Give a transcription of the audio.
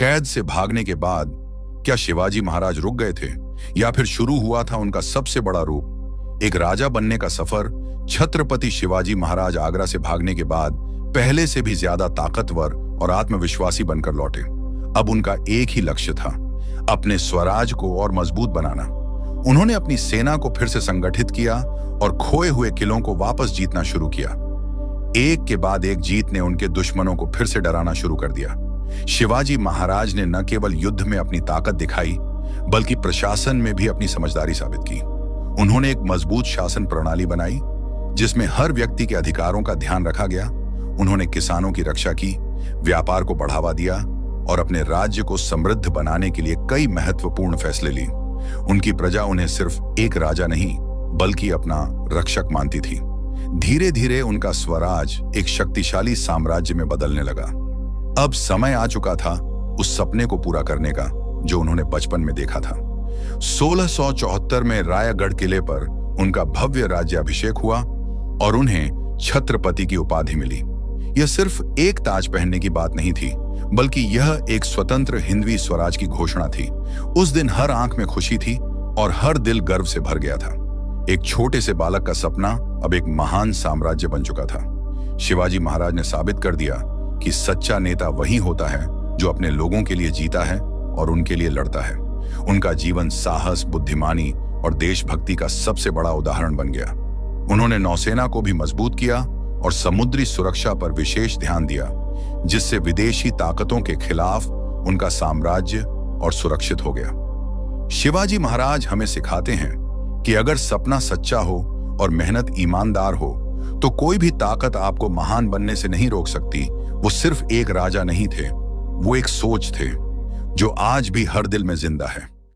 कैद से भागने के बाद क्या शिवाजी महाराज रुक गए थे, या फिर शुरू हुआ था उनका सबसे बड़ा रूप, एक राजा बनने का सफर? छत्रपति शिवाजी महाराज आगरा से भागने के बाद पहले से भी ज्यादा ताकतवर और आत्मविश्वासी बनकर लौटे। अब उनका एक ही लक्ष्य था, अपने स्वराज को और मजबूत बनाना। उन्होंने अपनी सेना को फिर से संगठित किया और खोए हुए किलों को वापस जीतना शुरू किया। एक के बाद एक जीत ने उनके दुश्मनों को फिर से डराना शुरू कर दिया। शिवाजी महाराज ने न केवल युद्ध में अपनी ताकत दिखाई, बल्कि प्रशासन में भी अपनी समझदारी साबित की। उन्होंने एक मजबूत शासन प्रणाली बनाई जिसमें हर व्यक्ति के अधिकारों का ध्यान रखा गया। उन्होंने किसानों की रक्षा की, व्यापार को बढ़ावा दिया और अपने राज्य को समृद्ध बनाने के लिए कई महत्वपूर्ण फैसले ली। उनकी प्रजा उन्हें सिर्फ एक राजा नहीं, बल्कि अपना रक्षक मानती थी। धीरे धीरे उनका स्वराज एक शक्तिशाली साम्राज्य में बदलने लगा। अब समय आ चुका था उस सपने को पूरा करने का जो उन्होंने बचपन में देखा था। 1674 में रायगढ़ किले पर उनका भव्य राज्याभिषेक हुआ और उन्हें छत्रपति की उपाधि मिली। यह सिर्फ एक ताज पहनने की बात नहीं थी, बल्कि यह एक स्वतंत्र हिंदवी स्वराज की घोषणा थी। उस दिन हर आंख में खुशी थी और हर दिल गर्व से भर गया था। एक छोटे से बालक का सपना अब एक महान साम्राज्य बन चुका था। शिवाजी महाराज ने साबित कर दिया कि सच्चा नेता वही होता है जो अपने लोगों के लिए जीता है और उनके लिए लड़ता है। उनका जीवन साहस, बुद्धिमानी और देशभक्ति का सबसे बड़ा उदाहरण बन गया। उन्होंने नौसेना को भी मजबूत किया और समुद्री सुरक्षा पर विशेष ध्यान दिया, जिससे विदेशी ताकतों के खिलाफ उनका साम्राज्य और सुरक्षित हो गया। शिवाजी महाराज हमें सिखाते हैं कि अगर सपना सच्चा हो और मेहनत ईमानदार हो तो कोई भी ताकत आपको महान बनने से नहीं रोक सकती। वो सिर्फ एक राजा नहीं थे, वो एक सोच थे जो आज भी हर दिल में जिंदा है।